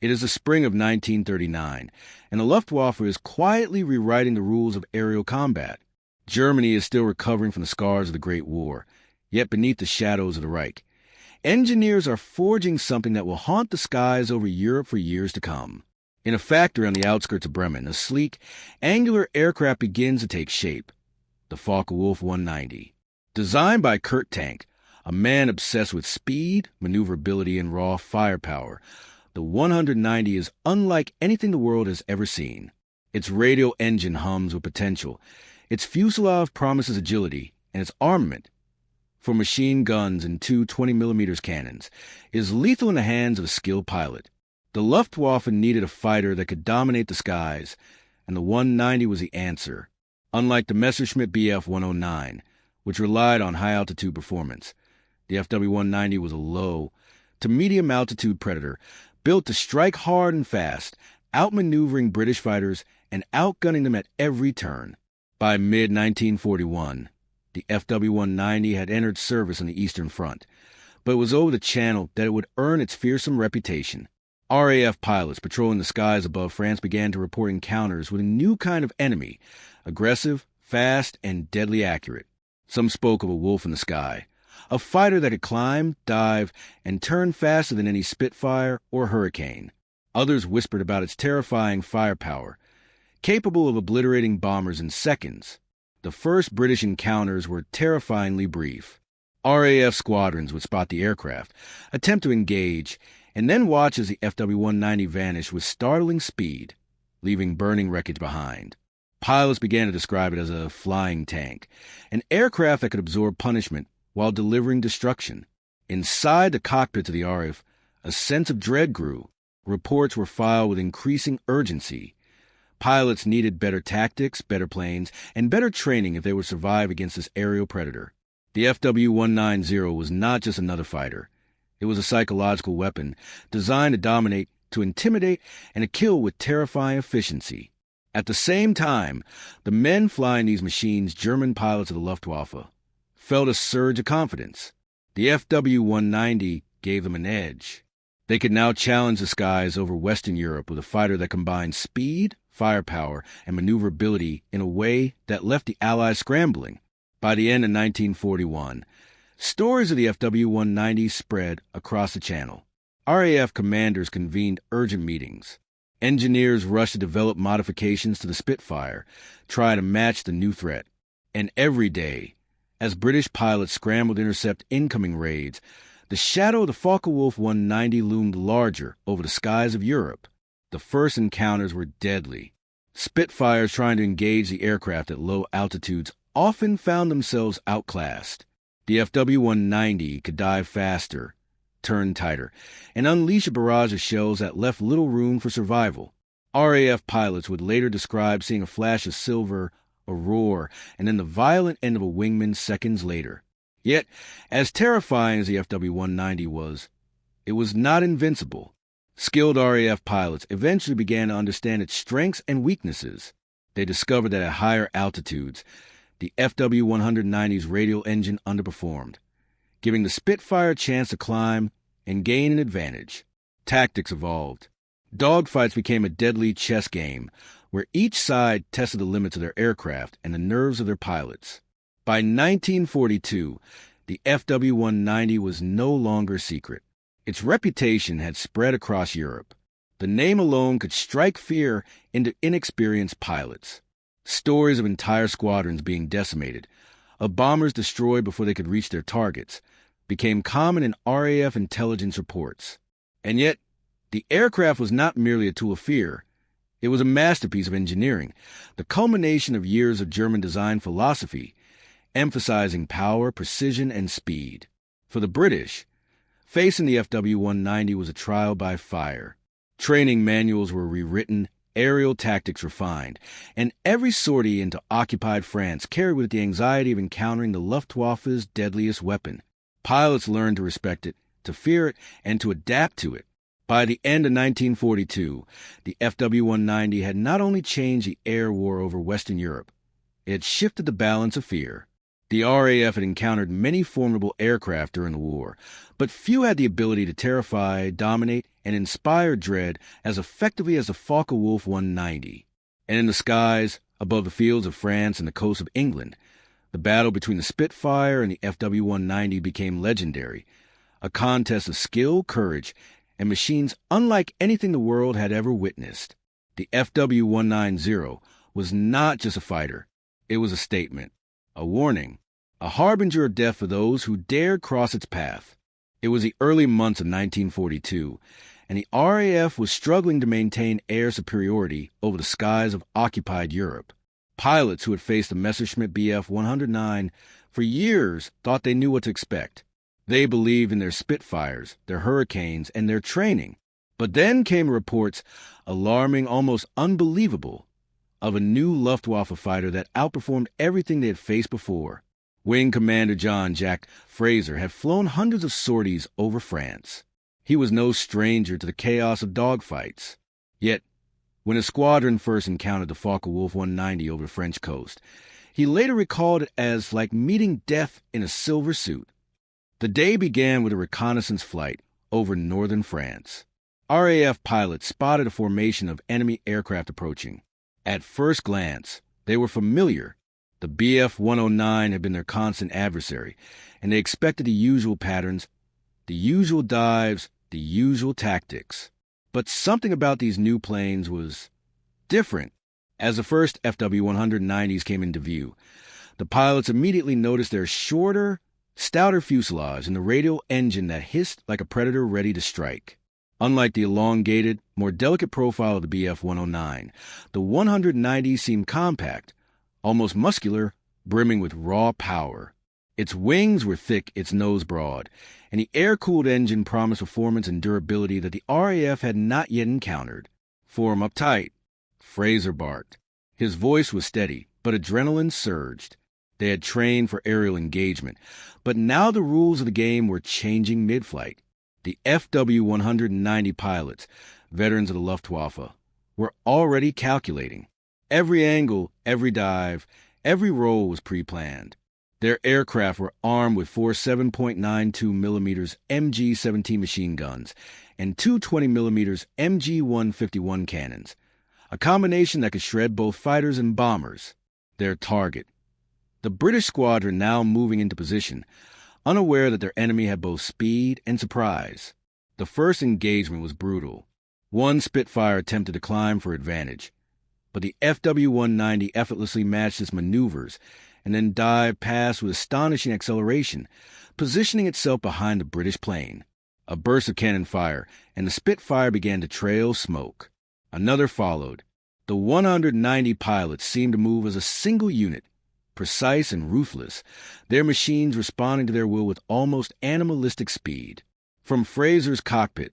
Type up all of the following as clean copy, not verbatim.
It is the spring of 1939, and the Luftwaffe is quietly rewriting the rules of aerial combat. Germany is still recovering from the scars of the Great War, yet beneath the shadows of the Reich, engineers are forging something that will haunt the skies over Europe for years to come. In a factory on the outskirts of Bremen, a sleek, angular aircraft begins to take shape, the Focke-Wulf 190. Designed by Kurt Tank, a man obsessed with speed, maneuverability, and raw firepower, the 190 is unlike anything the world has ever seen. Its radial engine hums with potential, its fuselage promises agility, and its armament, for machine guns and two 20mm cannons, is lethal in the hands of a skilled pilot. The Luftwaffe needed a fighter that could dominate the skies, and the 190 was the answer. Unlike the Messerschmitt Bf 109, which relied on high-altitude performance, the FW-190 was a low to medium-altitude predator, built to strike hard and fast, outmaneuvering British fighters and outgunning them at every turn. By mid-1941, the FW-190 had entered service on the Eastern Front, but it was over the Channel that it would earn its fearsome reputation. RAF pilots patrolling the skies above France began to report encounters with a new kind of enemy, aggressive, fast, and deadly accurate. Some spoke of a wolf in the sky, a fighter that could climb, dive, and turn faster than any Spitfire or Hurricane. Others whispered about its terrifying firepower, capable of obliterating bombers in seconds. The first British encounters were terrifyingly brief. RAF squadrons would spot the aircraft, attempt to engage, and then watch as the FW-190 vanished with startling speed, leaving burning wreckage behind. Pilots began to describe it as a flying tank, an aircraft that could absorb punishment while delivering destruction. Inside the cockpits of the RAF, a sense of dread grew. Reports were filed with increasing urgency. Pilots needed better tactics, better planes, and better training if they would survive against this aerial predator. The FW-190 was not just another fighter. It was a psychological weapon designed to dominate, to intimidate, and to kill with terrifying efficiency. At the same time, the men flying these machines, German pilots of the Luftwaffe, felt a surge of confidence. The FW-190 gave them an edge. They could now challenge the skies over Western Europe with a fighter that combined speed, firepower, and maneuverability in a way that left the Allies scrambling. By the end of 1941, stories of the FW-190 spread across the Channel. RAF commanders convened urgent meetings. Engineers rushed to develop modifications to the Spitfire, try to match the new threat. And every day, as British pilots scrambled to intercept incoming raids, the shadow of the Focke-Wulf 190 loomed larger over the skies of Europe. The first encounters were deadly. Spitfires trying to engage the aircraft at low altitudes often found themselves outclassed. The FW-190 could dive faster, turn tighter, and unleash a barrage of shells that left little room for survival. RAF pilots would later describe seeing a flash of silver, a roar, and then the violent end of a wingman seconds later. Yet, as terrifying as the FW-190 was, it was not invincible. Skilled RAF pilots eventually began to understand its strengths and weaknesses. They discovered that at higher altitudes, the FW-190's radial engine underperformed, giving the Spitfire a chance to climb and gain an advantage. Tactics evolved. Dogfights became a deadly chess game, where each side tested the limits of their aircraft and the nerves of their pilots. By 1942, the FW-190 was no longer secret. Its reputation had spread across Europe. The name alone could strike fear into inexperienced pilots. Stories of entire squadrons being decimated, of bombers destroyed before they could reach their targets, became common in RAF intelligence reports. And yet, the aircraft was not merely a tool of fear. It was a masterpiece of engineering, the culmination of years of German design philosophy, emphasizing power, precision, and speed. For the British, facing the FW-190 was a trial by fire. Training manuals were rewritten, aerial tactics refined, and every sortie into occupied France carried with it the anxiety of encountering the Luftwaffe's deadliest weapon. Pilots learned to respect it, to fear it, and to adapt to it. By the end of 1942, the FW-190 had not only changed the air war over Western Europe, it had shifted the balance of fear. The RAF had encountered many formidable aircraft during the war, but few had the ability to terrify, dominate, and inspired dread as effectively as the Focke-Wulf 190. And in the skies, above the fields of France and the coast of England, the battle between the Spitfire and the FW-190 became legendary, a contest of skill, courage, and machines unlike anything the world had ever witnessed. The FW-190 was not just a fighter. It was a statement, a warning, a harbinger of death for those who dared cross its path. It was the early months of 1942, and the RAF was struggling to maintain air superiority over the skies of occupied Europe. Pilots who had faced the Messerschmitt Bf 109 for years thought they knew what to expect. They believed in their Spitfires, their Hurricanes, and their training. But then came reports, alarming, almost unbelievable, of a new Luftwaffe fighter that outperformed everything they had faced before. Wing Commander John Jack Fraser had flown hundreds of sorties over France. He was no stranger to the chaos of dogfights. Yet, when his squadron first encountered the Focke-Wulf 190 over the French coast, he later recalled it as like meeting death in a silver suit. The day began with a reconnaissance flight over northern France. RAF pilots spotted a formation of enemy aircraft approaching. At first glance, they were familiar. The Bf 109 had been their constant adversary, and they expected the usual patterns, the usual dives, the usual tactics. But something about these new planes was different. As the first FW-190s came into view, the pilots immediately noticed their shorter, stouter fuselage and the radial engine that hissed like a predator ready to strike. Unlike the elongated, more delicate profile of the Bf 109, the 190 seemed compact, almost muscular, brimming with raw power. Its wings were thick, its nose broad, and the air-cooled engine promised performance and durability that the RAF had not yet encountered. "Form up tight," Fraser barked. His voice was steady, but adrenaline surged. They had trained for aerial engagement, but now the rules of the game were changing mid-flight. The FW-190 pilots, veterans of the Luftwaffe, were already calculating. Every angle, every dive, every roll was pre-planned. Their aircraft were armed with four 7.92mm MG-17 machine guns and two 20mm MG-151 cannons, a combination that could shred both fighters and bombers. Their target, the British squadron now moving into position, unaware that their enemy had both speed and surprise. The first engagement was brutal. One Spitfire attempted to climb for advantage, but the FW-190 effortlessly matched its maneuvers and then dived past with astonishing acceleration, positioning itself behind the British plane. A burst of cannon fire, and the Spitfire began to trail smoke. Another followed. The 190 pilots seemed to move as a single unit, precise and ruthless, their machines responding to their will with almost animalistic speed. From Fraser's cockpit,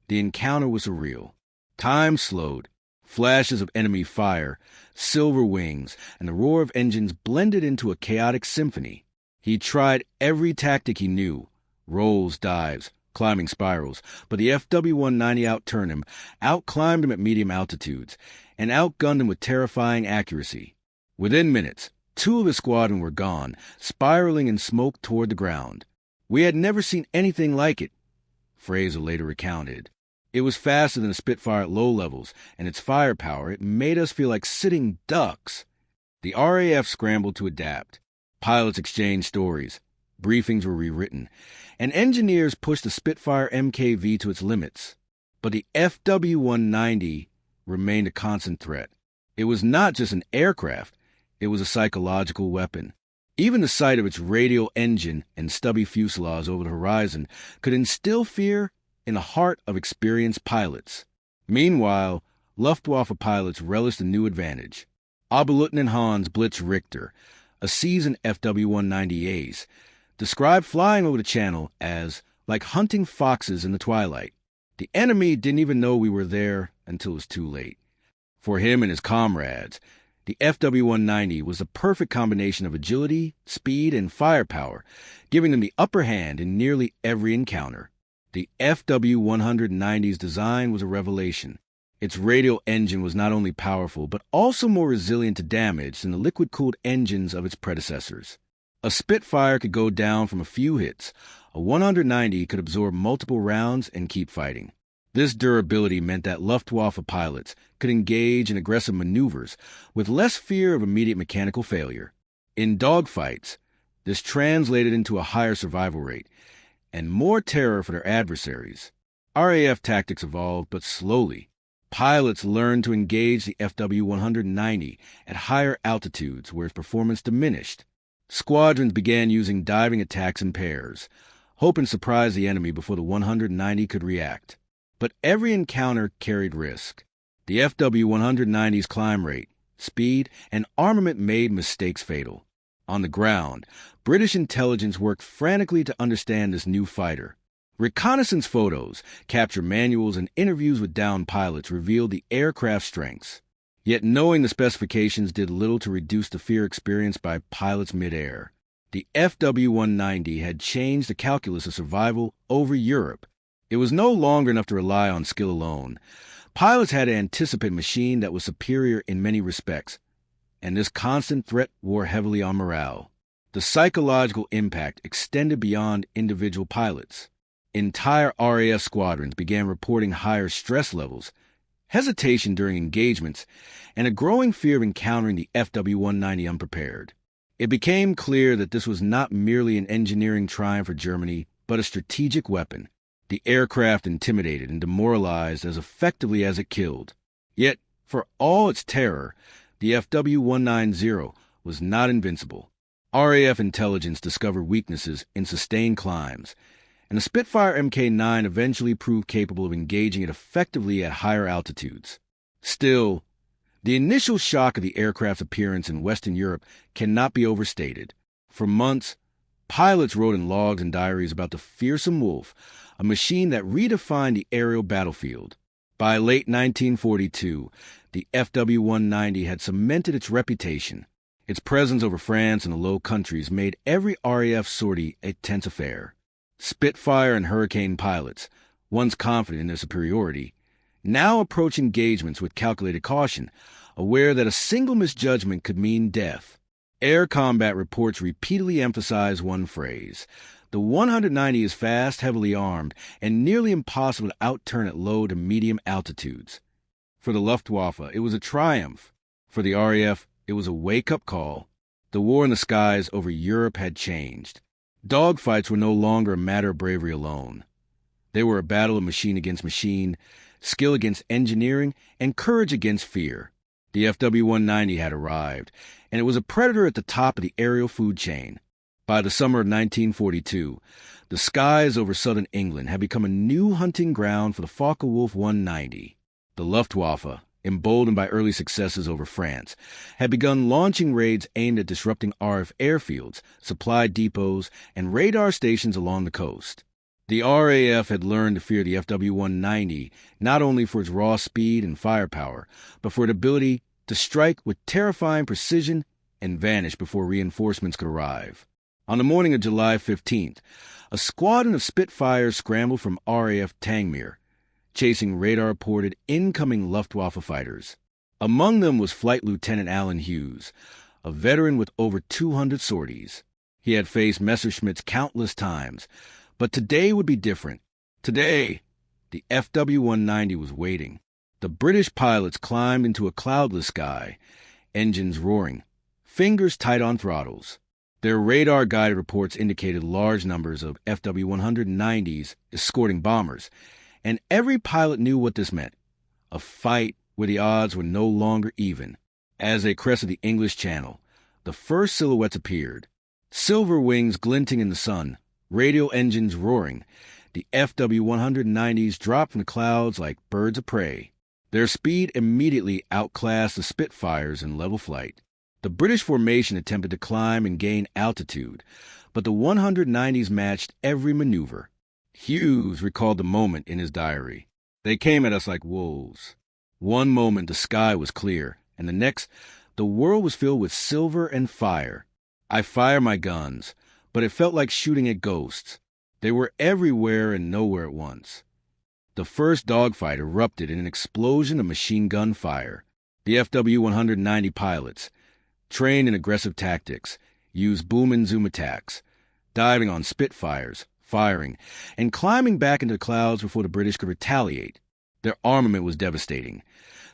the encounter was surreal. Time slowed. Flashes of enemy fire, silver wings, and the roar of engines blended into a chaotic symphony. He tried every tactic he knew, rolls, dives, climbing spirals, but the FW-190 outturned him, outclimbed him at medium altitudes, and outgunned him with terrifying accuracy. Within minutes, two of his squadron were gone, spiraling in smoke toward the ground. "We had never seen anything like it," Fraser later recounted. "It was faster than a Spitfire at low levels, and its firepower, it made us feel like sitting ducks." The RAF scrambled to adapt. Pilots exchanged stories. Briefings were rewritten, and engineers pushed the Spitfire MKV to its limits. But the FW-190 remained a constant threat. It was not just an aircraft, it was a psychological weapon. Even the sight of its radial engine and stubby fuselage over the horizon could instill fear in the heart of experienced pilots. Meanwhile, Luftwaffe pilots relished a new advantage. Oberleutnant Hans Blitz Richter, a seasoned FW-190 ace, described flying over the channel as like hunting foxes in the twilight. The enemy didn't even know we were there until it was too late. For him and his comrades, the FW-190 was the perfect combination of agility, speed, and firepower, giving them the upper hand in nearly every encounter. The FW-190's design was a revelation. Its radial engine was not only powerful, but also more resilient to damage than the liquid-cooled engines of its predecessors. A Spitfire could go down from a few hits. A 190 could absorb multiple rounds and keep fighting. This durability meant that Luftwaffe pilots could engage in aggressive maneuvers with less fear of immediate mechanical failure. In dogfights, this translated into a higher survival rate and more terror for their adversaries. RAF tactics evolved, but slowly. Pilots learned to engage the FW-190 at higher altitudes where its performance diminished. Squadrons began using diving attacks in pairs, hoping to surprise the enemy before the 190 could react. But every encounter carried risk. The FW-190's climb rate, speed, and armament made mistakes fatal. On the ground, British intelligence worked frantically to understand this new fighter. Reconnaissance photos, capture manuals, and interviews with downed pilots revealed the aircraft's strengths. Yet knowing the specifications did little to reduce the fear experienced by pilots midair. The FW-190 had changed the calculus of survival over Europe. It was no longer enough to rely on skill alone. Pilots had to anticipate a machine that was superior in many respects, and this constant threat wore heavily on morale. The psychological impact extended beyond individual pilots. Entire RAF squadrons began reporting higher stress levels, hesitation during engagements, and a growing fear of encountering the FW-190 unprepared. It became clear that this was not merely an engineering triumph for Germany, but a strategic weapon. The aircraft intimidated and demoralized as effectively as it killed. Yet, for all its terror, the FW-190 was not invincible. RAF intelligence discovered weaknesses in sustained climbs, and the Spitfire Mk9 eventually proved capable of engaging it effectively at higher altitudes. Still, the initial shock of the aircraft's appearance in Western Europe cannot be overstated. For months, pilots wrote in logs and diaries about the fearsome Wolf, a machine that redefined the aerial battlefield. By late 1942, the FW-190 had cemented its reputation. Its presence over France and the Low Countries made every RAF sortie a tense affair. Spitfire and Hurricane pilots, once confident in their superiority, now approach engagements with calculated caution, aware that a single misjudgment could mean death. Air combat reports repeatedly emphasize one phrase: the 190 is fast, heavily armed, and nearly impossible to outturn at low to medium altitudes. For the Luftwaffe, it was a triumph. For the RAF, it was a wake-up call. The war in the skies over Europe had changed. Dogfights were no longer a matter of bravery alone. They were a battle of machine against machine, skill against engineering, and courage against fear. The FW-190 had arrived, and it was a predator at the top of the aerial food chain. By the summer of 1942, the skies over southern England had become a new hunting ground for the Focke-Wulf 190. The Luftwaffe, emboldened by early successes over France, had begun launching raids aimed at disrupting RAF airfields, supply depots, and radar stations along the coast. The RAF had learned to fear the FW-190 not only for its raw speed and firepower, but for its ability to strike with terrifying precision and vanish before reinforcements could arrive. On the morning of July 15th, a squadron of Spitfires scrambled from RAF Tangmere, chasing radar-reported incoming Luftwaffe fighters. Among them was Flight Lieutenant Alan Hughes, a veteran with over 200 sorties. He had faced Messerschmitts countless times, but today would be different. Today, the FW-190 was waiting. The British pilots climbed into a cloudless sky, engines roaring, fingers tight on throttles. Their radar-guided reports indicated large numbers of FW-190s escorting bombers, and every pilot knew what this meant: a fight where the odds were no longer even. As they crested the English Channel, the first silhouettes appeared. Silver wings glinting in the sun, radial engines roaring, the FW-190s dropped from the clouds like birds of prey. Their speed immediately outclassed the Spitfires in level flight. The British formation attempted to climb and gain altitude, but the 190s matched every maneuver. Hughes recalled the moment in his diary. They came at us like wolves. One moment the sky was clear, and the next, the world was filled with silver and fire. I fired my guns, but it felt like shooting at ghosts. They were everywhere and nowhere at once. The first dogfight erupted in an explosion of machine gun fire. The FW-190 pilots, trained in aggressive tactics, used boom and zoom attacks, diving on Spitfires, firing, and climbing back into the clouds before the British could retaliate. Their armament was devastating.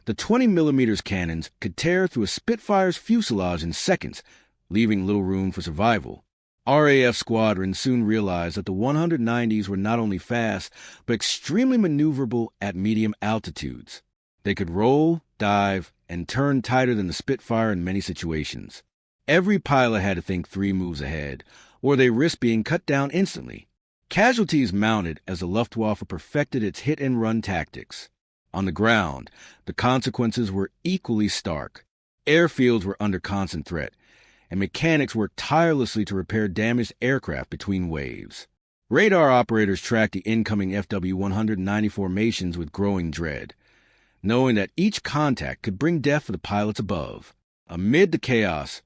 The 20mm cannons could tear through a Spitfire's fuselage in seconds, leaving little room for survival. RAF squadrons soon realized that the 190s were not only fast, but extremely maneuverable at medium altitudes. They could roll, dive, and turn tighter than the Spitfire in many situations. Every pilot had to think 3 moves ahead, or they risked being cut down instantly. Casualties mounted as the Luftwaffe perfected its hit-and-run tactics. On the ground, the consequences were equally stark. Airfields were under constant threat, and mechanics worked tirelessly to repair damaged aircraft between waves. Radar operators tracked the incoming FW-190 formations with growing dread, knowing that each contact could bring death for the pilots above. Amid the chaos,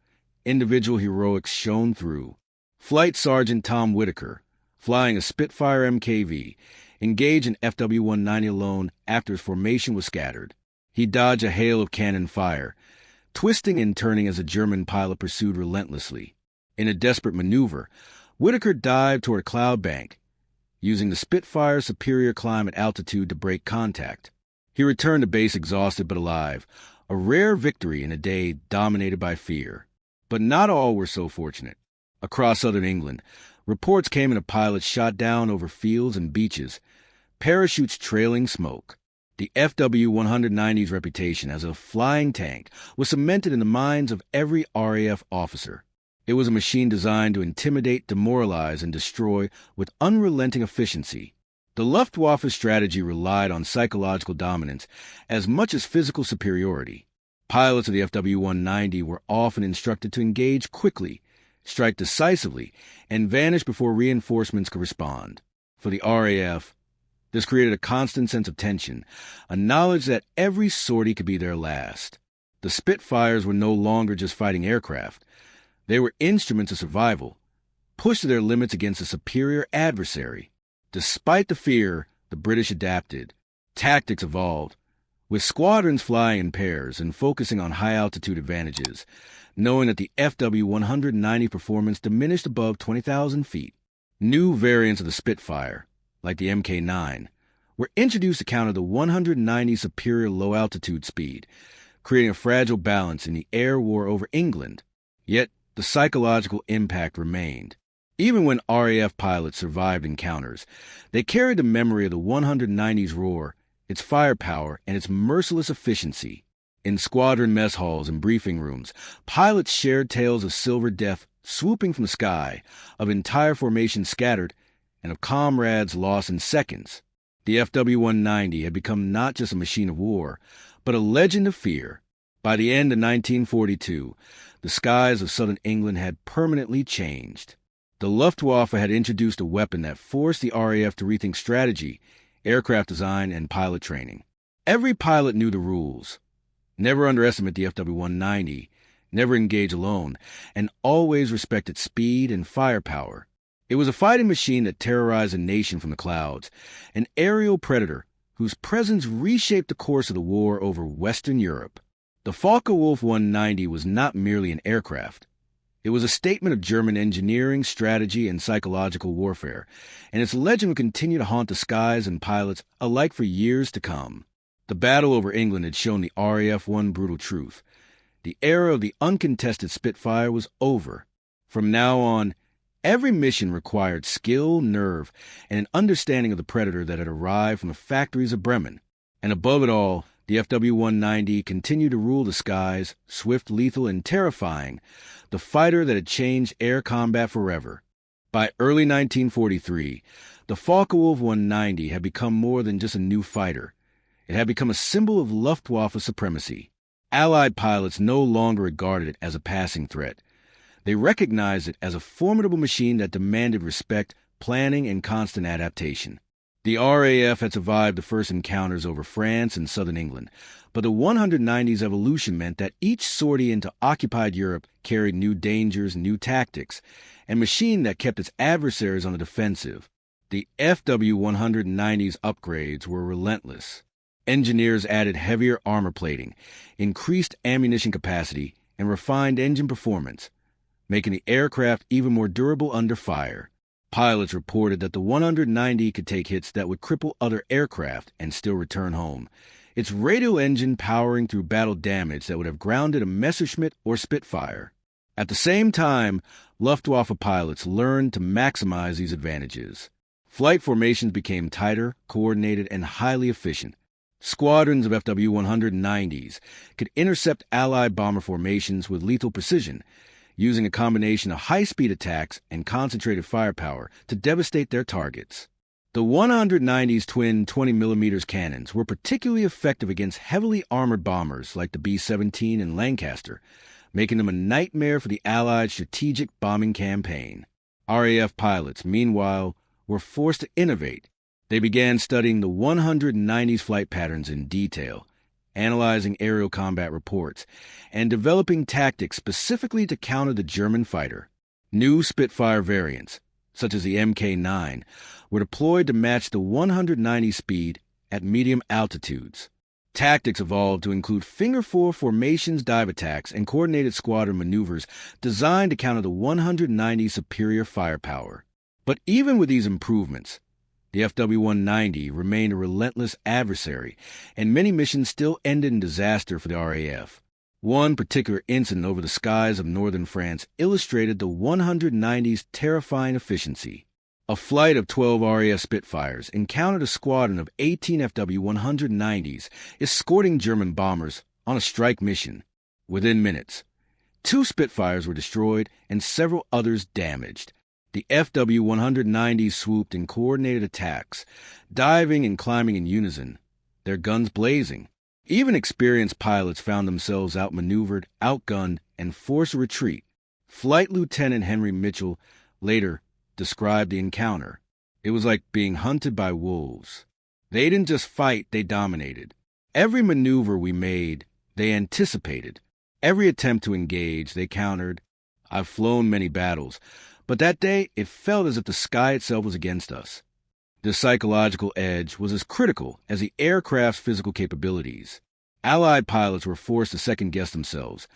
individual heroics shone through. Flight Sergeant Tom Whitaker, flying a Spitfire MKV, engaged an FW-190 alone after his formation was scattered. He dodged a hail of cannon fire, twisting and turning as a German pilot pursued relentlessly. In a desperate maneuver, Whitaker dived toward a cloud bank, using the Spitfire's superior climb at altitude to break contact. He returned to base exhausted but alive, a rare victory in a day dominated by fear. But not all were so fortunate. Across southern England, reports came in of pilots shot down over fields and beaches, parachutes trailing smoke. The FW-190's reputation as a flying tank was cemented in the minds of every RAF officer. It was a machine designed to intimidate, demoralize, and destroy with unrelenting efficiency. The Luftwaffe's strategy relied on psychological dominance as much as physical superiority. Pilots of the FW-190 were often instructed to engage quickly, strike decisively, and vanish before reinforcements could respond. For the RAF, this created a constant sense of tension, a knowledge that every sortie could be their last. The Spitfires were no longer just fighting aircraft. They were instruments of survival, pushed to their limits against a superior adversary. Despite the fear, the British adapted. Tactics evolved, with squadrons flying in pairs and focusing on high-altitude advantages, knowing that the FW-190 performance diminished above 20,000 feet. New variants of the Spitfire, like the Mk9, were introduced to counter the 190's superior low-altitude speed, creating a fragile balance in the air war over England. Yet, the psychological impact remained. Even when RAF pilots survived encounters, they carried the memory of the 190's roar, its firepower, and its merciless efficiency. In squadron mess halls and briefing rooms, pilots shared tales of silver death swooping from the sky, of entire formations scattered, and of comrades lost in seconds. The FW-190 had become not just a machine of war, but a legend of fear. By the end of 1942, the skies of southern England had permanently changed. The Luftwaffe had introduced a weapon that forced the RAF to rethink strategy, aircraft design, and pilot training. Every pilot knew the rules. Never underestimate the FW-190, never engage alone, and always respect its speed and firepower. It was a fighting machine that terrorized a nation from the clouds, an aerial predator whose presence reshaped the course of the war over Western Europe. The Focke-Wulf 190 was not merely an aircraft. It was a statement of German engineering, strategy, and psychological warfare, and its legend would continue to haunt the skies and pilots alike for years to come. The battle over England had shown the RAF one brutal truth. The era of the uncontested Spitfire was over. From now on, every mission required skill, nerve, and an understanding of the predator that had arrived from the factories of Bremen. And above it all, the FW-190 continued to rule the skies, swift, lethal, and terrifying, the fighter that had changed air combat forever. By early 1943, the Focke-Wulf 190 had become more than just a new fighter. It had become a symbol of Luftwaffe supremacy. Allied pilots no longer regarded it as a passing threat. They recognized it as a formidable machine that demanded respect, planning, and constant adaptation. The RAF had survived the first encounters over France and southern England, but the 190's evolution meant that each sortie into occupied Europe carried new dangers, new tactics, and a machine that kept its adversaries on the defensive. The FW-190's upgrades were relentless. Engineers added heavier armor plating, increased ammunition capacity, and refined engine performance, making the aircraft even more durable under fire. Pilots reported that the 190 could take hits that would cripple other aircraft and still return home, its radial engine powering through battle damage that would have grounded a Messerschmitt or Spitfire. At the same time, Luftwaffe pilots learned to maximize these advantages. Flight formations became tighter, coordinated, and highly efficient. Squadrons of FW-190s could intercept Allied bomber formations with lethal precision, using a combination of high-speed attacks and concentrated firepower to devastate their targets. The 190's twin 20mm cannons were particularly effective against heavily armored bombers like the B-17 and Lancaster, making them a nightmare for the Allied strategic bombing campaign. RAF pilots, meanwhile, were forced to innovate. They began studying the 190's flight patterns in detail, analyzing aerial combat reports, and developing tactics specifically to counter the German fighter. New Spitfire variants, such as the Mk9, were deployed to match the 190 speed at medium altitudes. Tactics evolved to include finger-four formations dive attacks and coordinated squadron maneuvers designed to counter the 190's superior firepower. But even with these improvements, the FW-190 remained a relentless adversary, and many missions still ended in disaster for the RAF. One particular incident over the skies of northern France illustrated the 190's terrifying efficiency. A flight of 12 RAF Spitfires encountered a squadron of 18 FW-190s escorting German bombers on a strike mission. Within minutes, 2 Spitfires were destroyed and several others damaged. The FW-190s swooped in coordinated attacks, diving and climbing in unison, their guns blazing. Even experienced pilots found themselves outmaneuvered, outgunned, and forced to retreat. Flight Lieutenant Henry Mitchell later described the encounter. It was like being hunted by wolves. They didn't just fight, they dominated. Every maneuver we made, they anticipated. Every attempt to engage, they countered. I've flown many battles, but that day, it felt as if the sky itself was against us. The psychological edge was as critical as the aircraft's physical capabilities. Allied pilots were forced to second-guess themselves,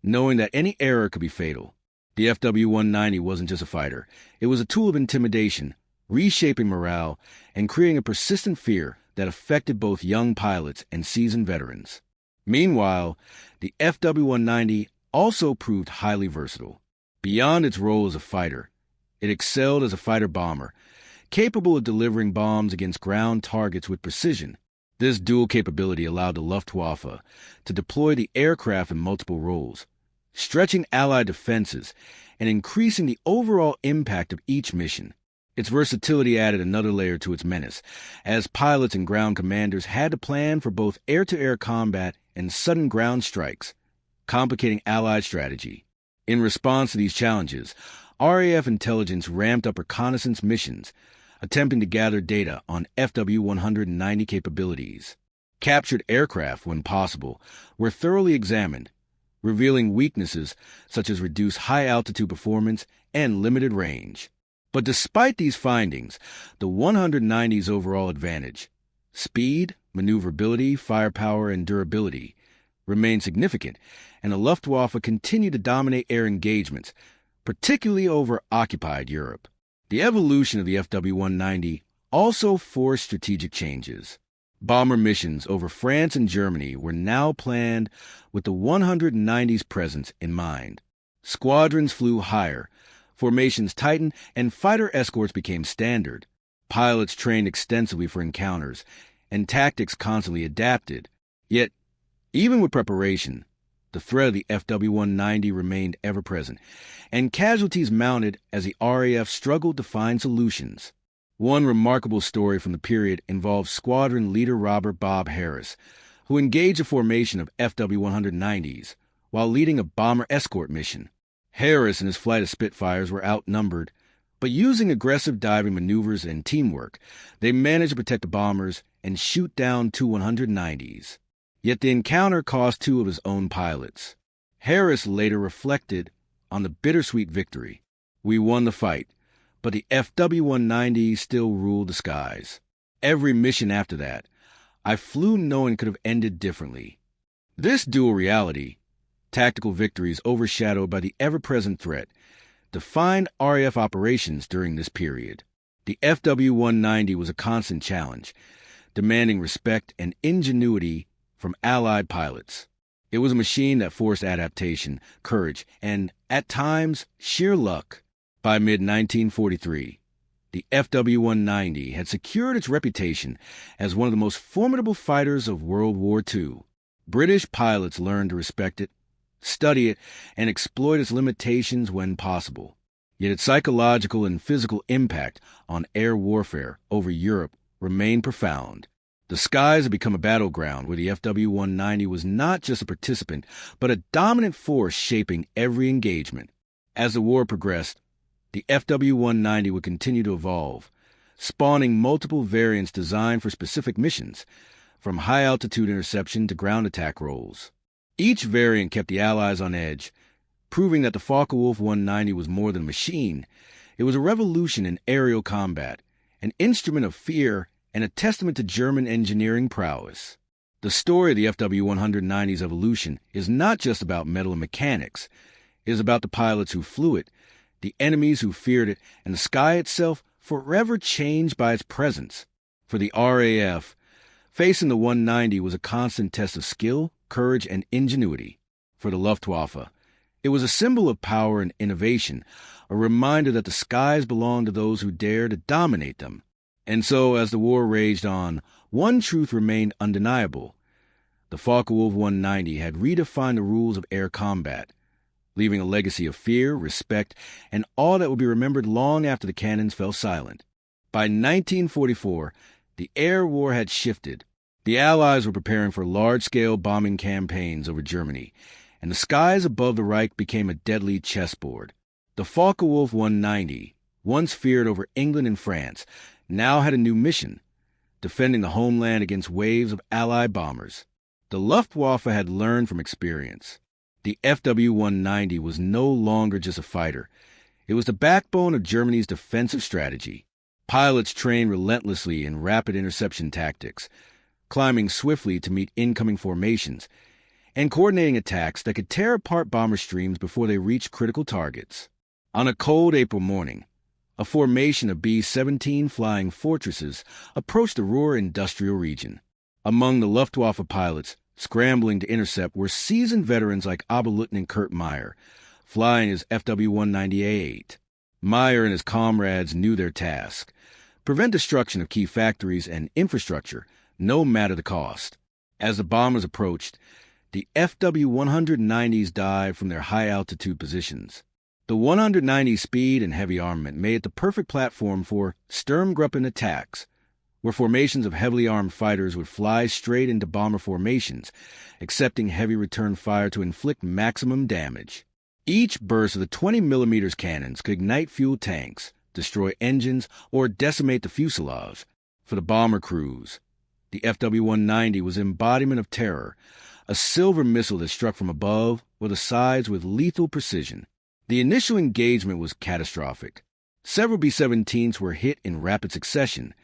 knowing that any error could be fatal. The FW-190 wasn't just a fighter. It was a tool of intimidation, reshaping morale, and creating a persistent fear that affected both young pilots and seasoned veterans. Meanwhile, the FW-190 also proved highly versatile. Beyond its role as a fighter, it excelled as a fighter-bomber, capable of delivering bombs against ground targets with precision. This dual capability allowed the Luftwaffe to deploy the aircraft in multiple roles, stretching Allied defenses and increasing the overall impact of each mission. Its versatility added another layer to its menace, as pilots and ground commanders had to plan for both air-to-air combat and sudden ground strikes, complicating Allied strategy. In response to these challenges, RAF intelligence ramped up reconnaissance missions, attempting to gather data on FW-190 capabilities. Captured aircraft, when possible, were thoroughly examined, revealing weaknesses such as reduced high-altitude performance and limited range. But despite these findings, the 190's overall advantage, speed, maneuverability, firepower, and durability, remained significant, and the Luftwaffe continued to dominate air engagements, particularly over occupied Europe. The evolution of the FW-190 also forced strategic changes. Bomber missions over France and Germany were now planned with the 190's presence in mind. Squadrons flew higher, formations tightened, and fighter escorts became standard. Pilots trained extensively for encounters, and tactics constantly adapted. Yet, even with preparation, the threat of the FW-190 remained ever-present, and casualties mounted as the RAF struggled to find solutions. One remarkable story from the period involves squadron leader Robert Bob Harris, who engaged a formation of FW-190s while leading a bomber escort mission. Harris and his flight of Spitfires were outnumbered, but using aggressive diving maneuvers and teamwork, they managed to protect the bombers and shoot down 2 190s. Yet the encounter cost 2 of his own pilots. Harris later reflected on the bittersweet victory. We won the fight, but the FW-190 still ruled the skies. Every mission after that, I flew knowing it could have ended differently. This dual reality, tactical victories overshadowed by the ever-present threat, defined RAF operations during this period. The FW-190 was a constant challenge, demanding respect and ingenuity from Allied pilots. It was a machine that forced adaptation, courage, and, at times, sheer luck. By mid-1943, the FW-190 had secured its reputation as one of the most formidable fighters of World War II. British pilots learned to respect it, study it, and exploit its limitations when possible. Yet its psychological and physical impact on air warfare over Europe remained profound. The skies had become a battleground where the FW-190 was not just a participant, but a dominant force shaping every engagement. As the war progressed, the FW-190 would continue to evolve, spawning multiple variants designed for specific missions, from high-altitude interception to ground attack roles. Each variant kept the Allies on edge, proving that the Focke-Wulf 190 was more than a machine. It was a revolution in aerial combat, an instrument of fear, and a testament to German engineering prowess. The story of the FW-190's evolution is not just about metal and mechanics. It is about the pilots who flew it, the enemies who feared it, and the sky itself forever changed by its presence. For the RAF, facing the 190 was a constant test of skill, courage, and ingenuity. For the Luftwaffe, it was a symbol of power and innovation, a reminder that the skies belong to those who dare to dominate them. And so, as the war raged on, one truth remained undeniable. The Focke-Wulf 190 had redefined the rules of air combat, leaving a legacy of fear, respect, and awe that would be remembered long after the cannons fell silent. By 1944, the air war had shifted. The Allies were preparing for large-scale bombing campaigns over Germany, and the skies above the Reich became a deadly chessboard. The Focke-Wulf 190, once feared over England and France, now had a new mission, defending the homeland against waves of Allied bombers. The Luftwaffe had learned from experience. The FW-190 was no longer just a fighter. It was the backbone of Germany's defensive strategy. Pilots trained relentlessly in rapid interception tactics, climbing swiftly to meet incoming formations, and coordinating attacks that could tear apart bomber streams before they reached critical targets. On a cold April morning, a formation of B-17 flying fortresses approached the Ruhr industrial region. Among the Luftwaffe pilots scrambling to intercept were seasoned veterans like Oberleutnant Kurt Meyer, flying his FW-190A8. Meyer and his comrades knew their task: prevent destruction of key factories and infrastructure, no matter the cost. As the bombers approached, the FW-190s dived from their high-altitude positions. The 190's speed and heavy armament made it the perfect platform for Sturmgruppen attacks, where formations of heavily armed fighters would fly straight into bomber formations, accepting heavy return fire to inflict maximum damage. Each burst of the 20mm cannons could ignite fuel tanks, destroy engines, or decimate the fuselage. For the bomber crews, the FW-190 was an embodiment of terror, a silver missile that struck from above or the sides with lethal precision. The initial engagement was catastrophic. Several B-17s were hit in rapid succession,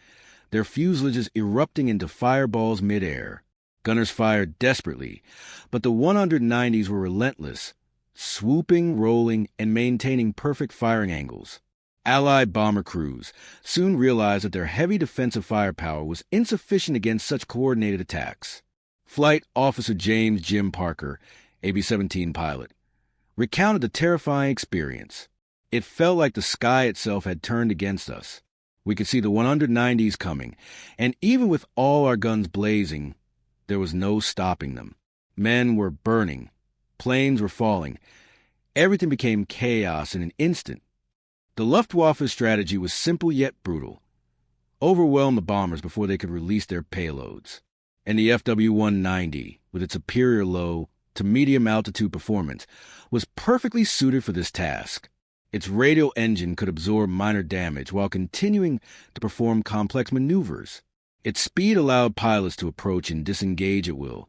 their fuselages erupting into fireballs mid-air. Gunners fired desperately, but the 190s were relentless, swooping, rolling, and maintaining perfect firing angles. Allied bomber crews soon realized that their heavy defensive firepower was insufficient against such coordinated attacks. Flight Officer James Jim Parker, a B-17 pilot, recounted the terrifying experience. It felt like the sky itself had turned against us. We could see the 190s coming, and even with all our guns blazing, there was no stopping them. Men were burning. Planes were falling. Everything became chaos in an instant. The Luftwaffe's strategy was simple yet brutal. Overwhelm the bombers before they could release their payloads. And the FW-190, with its superior low to medium altitude performance, was perfectly suited for this task. Its radial engine could absorb minor damage while continuing to perform complex maneuvers. Its speed allowed pilots to approach and disengage at will,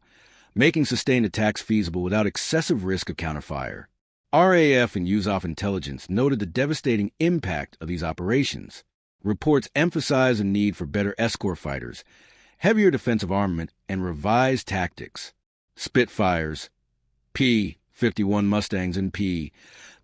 making sustained attacks feasible without excessive risk of counterfire. RAF and USAF intelligence noted the devastating impact of these operations. Reports emphasized the need for better escort fighters, heavier defensive armament, and revised tactics. Spitfires, P-51 Mustangs, and P-51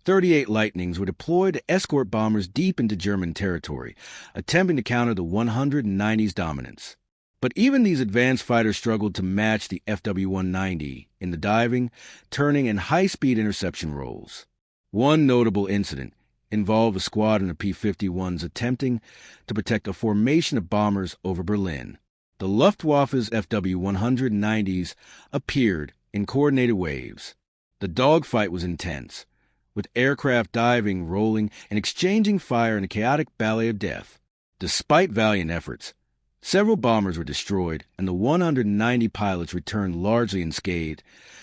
38 Lightnings were deployed to escort bombers deep into German territory, attempting to counter the 190's dominance. But even these advanced fighters struggled to match the FW-190 in the diving, turning, and high-speed interception roles. One notable incident involved a squadron of P-51s attempting to protect a formation of bombers over Berlin. The Luftwaffe's FW-190s appeared in coordinated waves. The dogfight was intense, with aircraft diving, rolling, and exchanging fire in a chaotic ballet of death. Despite valiant efforts, several bombers were destroyed, and the 190 pilots returned largely unscathed,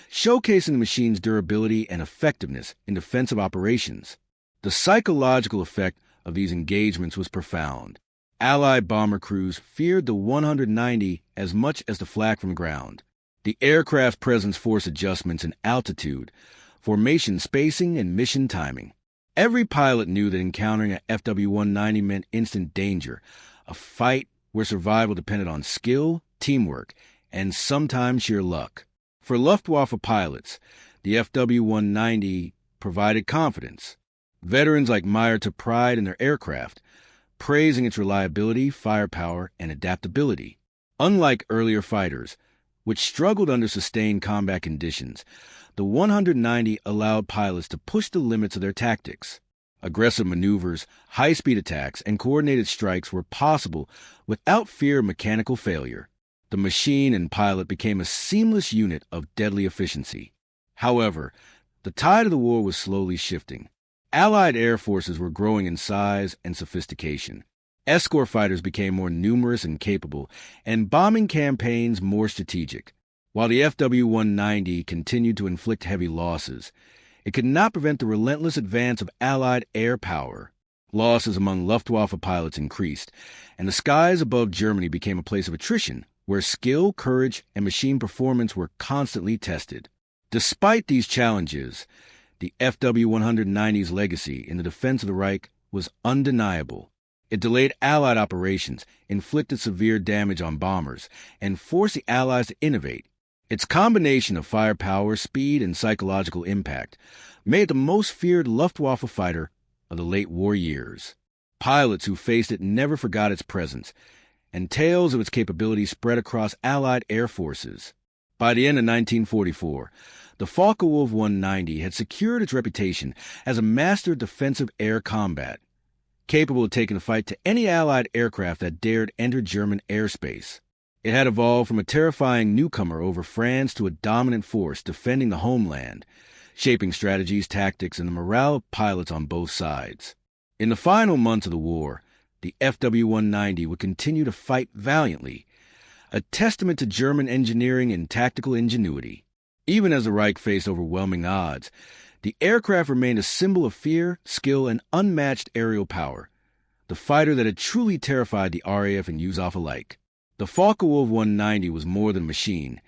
showcasing the machine's durability and effectiveness in defensive operations. The psychological effect of these engagements was profound. Allied bomber crews feared the 190 as much as the flak from the ground. The aircraft's presence forced adjustments in altitude, formation spacing, and mission timing. Every pilot knew that encountering a FW-190 meant instant danger, a fight where survival depended on skill, teamwork, and sometimes sheer luck. For Luftwaffe pilots, the FW-190 provided confidence. Veterans like Meyer took pride in their aircraft, praising its reliability, firepower, and adaptability. Unlike earlier fighters, which struggled under sustained combat conditions, the 190 allowed pilots to push the limits of their tactics. Aggressive maneuvers, high-speed attacks, and coordinated strikes were possible without fear of mechanical failure. The machine and pilot became a seamless unit of deadly efficiency. However, the tide of the war was slowly shifting. Allied air forces were growing in size and sophistication. Escort fighters became more numerous and capable, and bombing campaigns more strategic. While the FW-190 continued to inflict heavy losses, it could not prevent the relentless advance of Allied air power. Losses among Luftwaffe pilots increased, and the skies above Germany became a place of attrition, where skill, courage, and machine performance were constantly tested. Despite these challenges, the FW-190's legacy in the defense of the Reich was undeniable. It delayed Allied operations, inflicted severe damage on bombers, and forced the Allies to innovate. Its combination of firepower, speed, and psychological impact made it the most feared Luftwaffe fighter of the late war years. Pilots who faced it never forgot its presence, and tales of its capabilities spread across Allied air forces. By the end of 1944, the Focke-Wulf 190 had secured its reputation as a master of defensive air combat, capable of taking the fight to any Allied aircraft that dared enter German airspace. It had evolved from a terrifying newcomer over France to a dominant force defending the homeland, shaping strategies, tactics, and the morale of pilots on both sides. In the final months of the war, the FW-190 would continue to fight valiantly, a testament to German engineering and tactical ingenuity. Even as the Reich faced overwhelming odds, the aircraft remained a symbol of fear, skill, and unmatched aerial power, the fighter that had truly terrified the RAF and USAF alike. The Focke-Wulf 190 was more than a machine.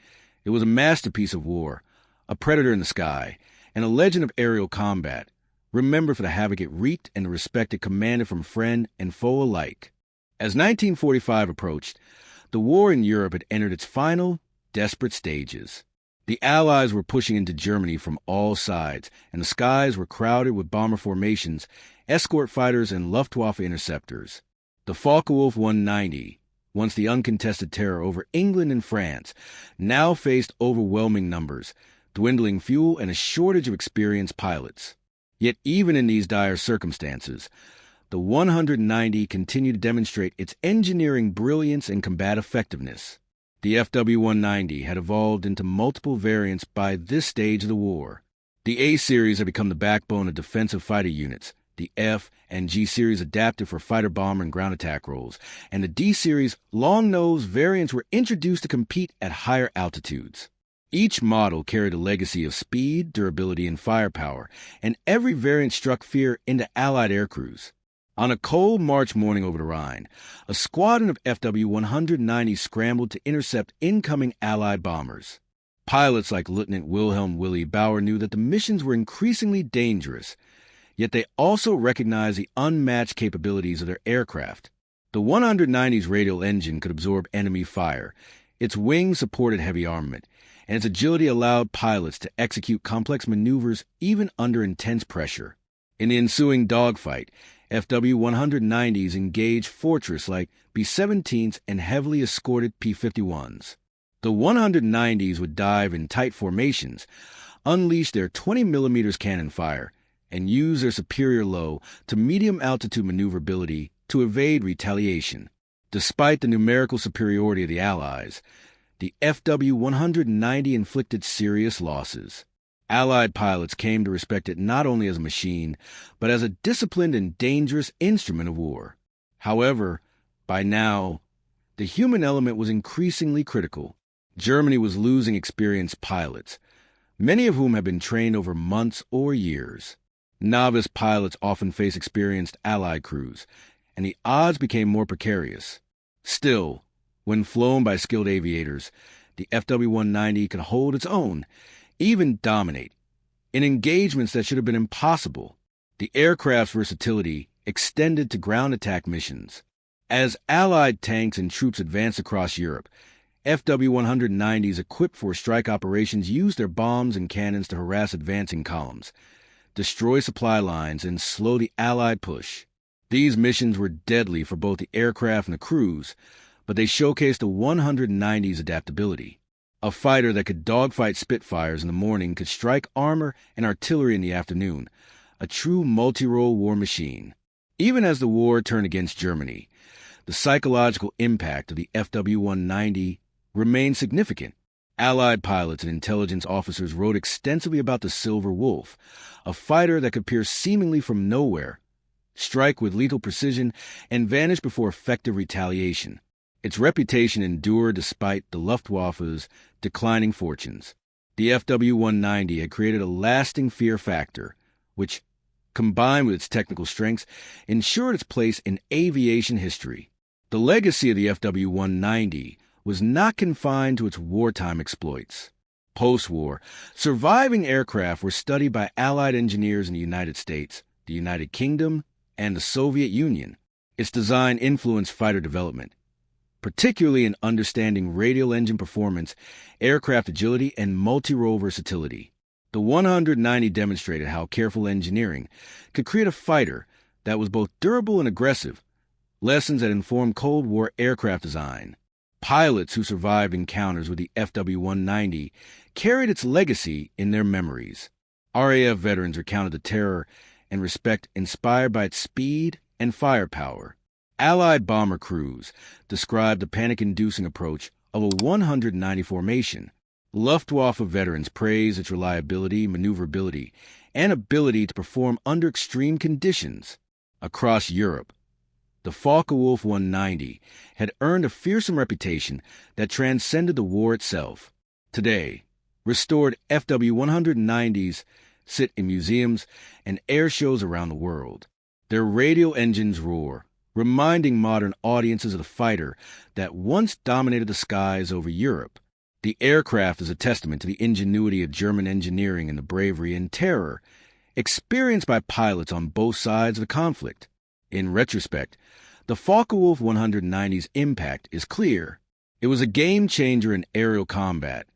It was a masterpiece of war, a predator in the sky, and a legend of aerial combat, remembered for the havoc it wreaked and the respect it commanded from friend and foe alike. As 1945 approached, the war in Europe had entered its final, desperate stages. The Allies were pushing into Germany from all sides, and the skies were crowded with bomber formations, escort fighters, and Luftwaffe interceptors. The Focke-Wulf 190, once the uncontested terror over England and France, now faced overwhelming numbers, dwindling fuel, and a shortage of experienced pilots. Yet even in these dire circumstances, the 190 continued to demonstrate its engineering brilliance and combat effectiveness. The FW-190 had evolved into multiple variants by this stage of the war. The A-Series had become the backbone of defensive fighter units, the F and G-Series adapted for fighter-bomber and ground attack roles, and the D-Series long-nose variants were introduced to compete at higher altitudes. Each model carried a legacy of speed, durability, and firepower, and every variant struck fear into Allied aircrews. On a cold March morning over the Rhine, a squadron of FW-190 scrambled to intercept incoming Allied bombers. Pilots like Lieutenant Wilhelm Willy Bauer knew that the missions were increasingly dangerous, yet they also recognized the unmatched capabilities of their aircraft. The 190's radial engine could absorb enemy fire, its wings supported heavy armament, and its agility allowed pilots to execute complex maneuvers even under intense pressure. In the ensuing dogfight, FW-190s engaged fortress like B-17s and heavily escorted P-51s. The 190s would dive in tight formations, unleash their 20mm cannon fire, and use their superior low to medium-altitude maneuverability to evade retaliation. Despite the numerical superiority of the Allies, the FW-190 inflicted serious losses. Allied pilots came to respect it not only as a machine, but as a disciplined and dangerous instrument of war. However, by now, the human element was increasingly critical. Germany was losing experienced pilots, many of whom had been trained over months or years. Novice pilots often face experienced Allied crews, and the odds became more precarious. Still, when flown by skilled aviators, the FW-190 could hold its own, even dominate. In engagements that should have been impossible, the aircraft's versatility extended to ground attack missions. As Allied tanks and troops advanced across Europe, FW-190s equipped for strike operations used their bombs and cannons to harass advancing columns, destroy supply lines, and slow the Allied push. These missions were deadly for both the aircraft and the crews, but they showcased the 190's adaptability. A fighter that could dogfight Spitfires in the morning could strike armor and artillery in the afternoon, a true multi-role war machine. Even as the war turned against Germany, the psychological impact of the FW-190 remained significant. Allied pilots and intelligence officers wrote extensively about the Silver Wolf, a fighter that could appear seemingly from nowhere, strike with lethal precision, and vanish before effective retaliation. Its reputation endured despite the Luftwaffe's declining fortunes. The FW-190 had created a lasting fear factor, which, combined with its technical strengths, ensured its place in aviation history. The legacy of the FW-190 was not confined to its wartime exploits. Post-war, surviving aircraft were studied by Allied engineers in the United States, the United Kingdom, and the Soviet Union. Its design influenced fighter development, particularly in understanding radial engine performance, aircraft agility, and multi-role versatility. The 190 demonstrated how careful engineering could create a fighter that was both durable and aggressive, lessons that informed Cold War aircraft design. Pilots who survived encounters with the FW-190 carried its legacy in their memories. RAF veterans recounted the terror and respect inspired by its speed and firepower. Allied bomber crews described the panic-inducing approach of a 190 formation. Luftwaffe veterans praised its reliability, maneuverability, and ability to perform under extreme conditions. Across Europe, the Focke-Wulf 190 had earned a fearsome reputation that transcended the war itself. Today, restored FW-190s sit in museums and air shows around the world. Their radial engines roar, reminding modern audiences of the fighter that once dominated the skies over Europe. The aircraft is a testament to the ingenuity of German engineering and the bravery and terror experienced by pilots on both sides of the conflict. In retrospect, the Focke-Wulf 190's impact is clear. It was a game-changer in aerial combat,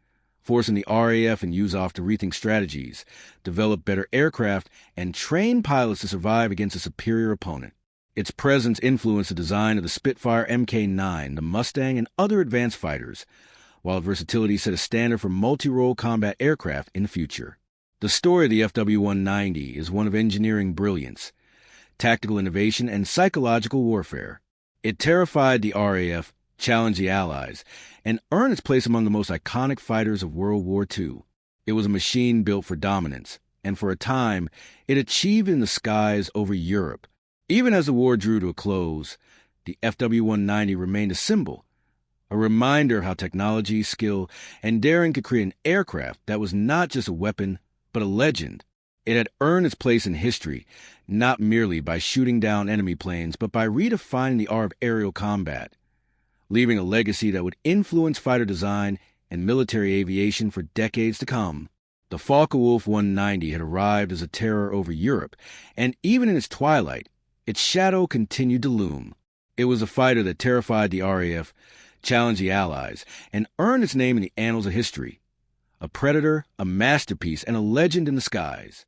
forcing the RAF and USAF to rethink strategies, develop better aircraft, and train pilots to survive against a superior opponent. Its presence influenced the design of the Spitfire Mk9, the Mustang, and other advanced fighters, while versatility set a standard for multi-role combat aircraft in the future. The story of the FW-190 is one of engineering brilliance, tactical innovation, and psychological warfare. It terrified the RAF, challenged the Allies, and earned its place among the most iconic fighters of World War II. It was a machine built for dominance, and for a time, it achieved in the skies over Europe. Even as the war drew to a close, the FW-190 remained a symbol, a reminder of how technology, skill, and daring could create an aircraft that was not just a weapon, but a legend. It had earned its place in history, not merely by shooting down enemy planes, but by redefining the art of aerial combat, leaving a legacy that would influence fighter design and military aviation for decades to come. The Focke-Wulf 190 had arrived as a terror over Europe, and even in its twilight, its shadow continued to loom. It was a fighter that terrified the RAF, challenged the Allies, and earned its name in the annals of history. A predator, a masterpiece, and a legend in the skies.